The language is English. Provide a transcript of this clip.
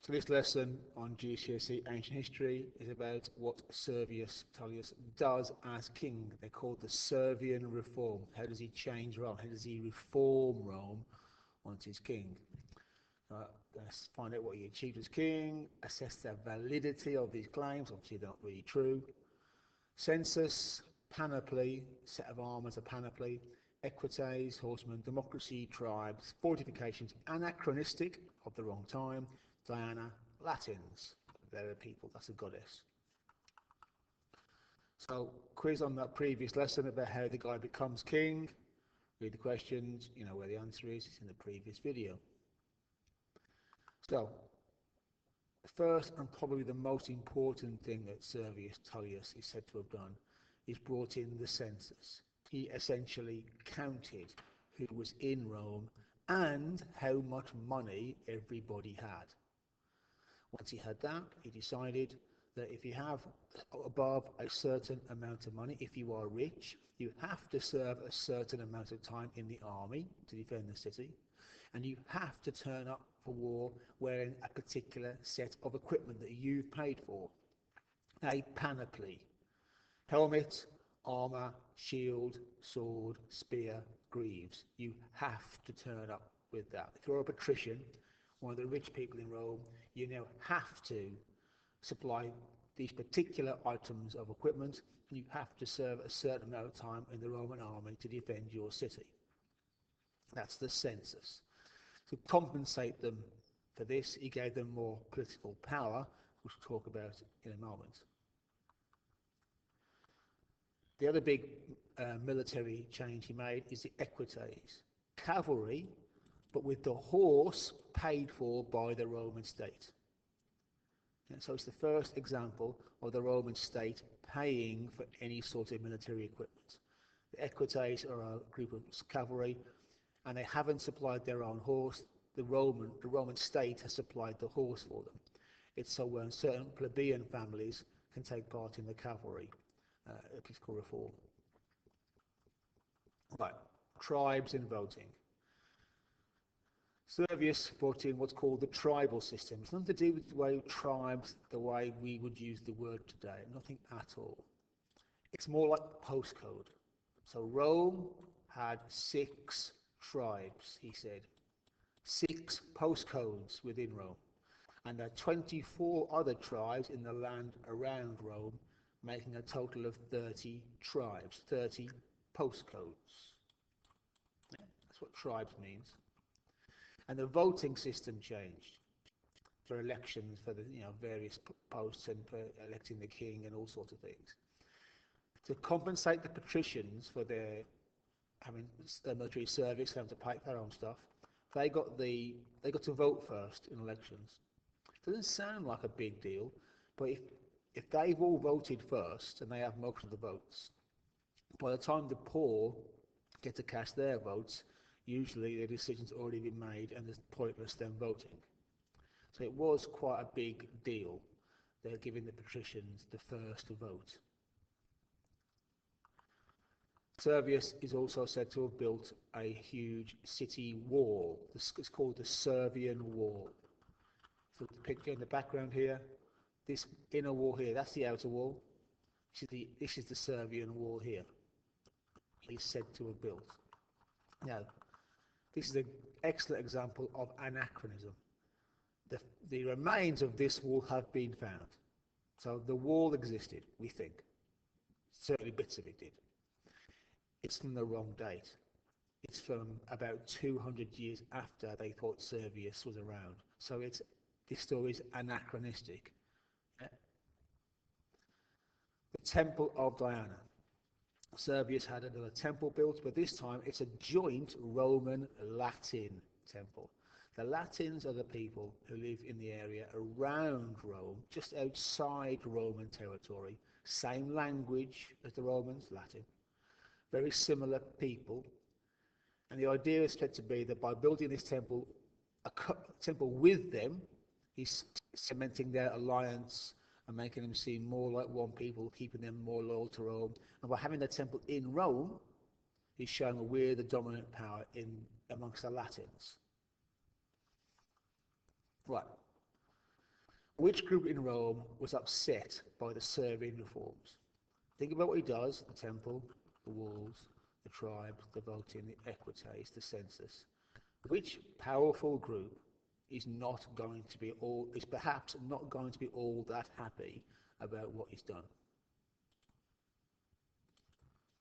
So this lesson on GCSE Ancient History is about what Servius Tullius does as king. They're called the Servian Reform. How does he change Rome? How does he reform Rome once he's king? Let's find out what he achieved as king, assess the validity of these claims, obviously they're not really true. Census, panoply, set of arms, a panoply, equites, horsemen, democracy, tribes, fortifications, anachronistic, of the wrong time, Diana, Latins, they're a people, that's a goddess. So, quiz on that previous lesson about how the guy becomes king. Read the questions, you know where the answer is, it's in the previous video. So, the first and probably the most important thing that Servius Tullius is said to have done is brought in the census. He essentially counted who was in Rome and how much money everybody had. Once he had that, he decided that if you have above a certain amount of money, if you are rich, you have to serve a certain amount of time in the army to defend the city, and you have to turn up for war wearing a particular set of equipment that you've paid for. A panoply: helmet, armour, shield, sword, spear, greaves. You have to turn up with that. If you're a patrician, one of the rich people in Rome, you now have to supply these particular items of equipment, and you have to serve a certain amount of time in the Roman army to defend your city. That's the census. To compensate them for this, he gave them more political power, which we'll talk about in a moment. The other big military change he made is the equites, cavalry, but with the horse paid for by the Roman state. And so it's the first example of the Roman state paying for any sort of military equipment. The equites are a group of cavalry, and they haven't supplied their own horse. The Roman state has supplied the horse for them. It's so when certain plebeian families can take part in the cavalry, political reform. Right, tribes and voting. Servius brought in what's called the tribal system. It's nothing to do with the way tribes, the way we would use the word today, nothing at all. It's more like postcode. So Rome had 6 tribes, he said. 6 postcodes within Rome. And there are 24 other tribes in the land around Rome, making a total of 30 tribes, 30 postcodes. Yeah, that's what tribes means. And the voting system changed for elections, for the various posts, and for electing the king and all sorts of things. To compensate the patricians for their having military service, having to pay their own stuff, they got to vote first in elections. It doesn't sound like a big deal, but if they've all voted first and they have most of the votes, by the time the poor get to cast their votes, usually the decision's already been made and it's pointless them voting. So it was quite a big deal. They're giving the patricians the first vote. Servius is also said to have built a huge city wall. It's called the Servian Wall. So the picture in the background here, this inner wall here, that's the outer wall. This is the Servian Wall here. He's said to have built. Now, this is an excellent example of anachronism. The remains of this wall have been found. So the wall existed, we think. Certainly bits of it did. It's from the wrong date. It's from about 200 years after they thought Servius was around. So this story is anachronistic. Yeah. The Temple of Diana. Servius had another temple built, but this time it's a joint Roman-Latin temple. The Latins are the people who live in the area around Rome, just outside Roman territory. Same language as the Romans, Latin. Very similar people. And the idea is said to be that by building this temple, a temple with them, he's cementing their alliance and making them seem more like one people, keeping them more loyal to Rome. And by having the temple in Rome, he's showing that we're the dominant power amongst the Latins. Right. Which group in Rome was upset by the Servian reforms? Think about what he does: the temple, the walls, the tribes, the voting, the equites, the census. Which powerful group is perhaps not going to be all that happy about what he's done?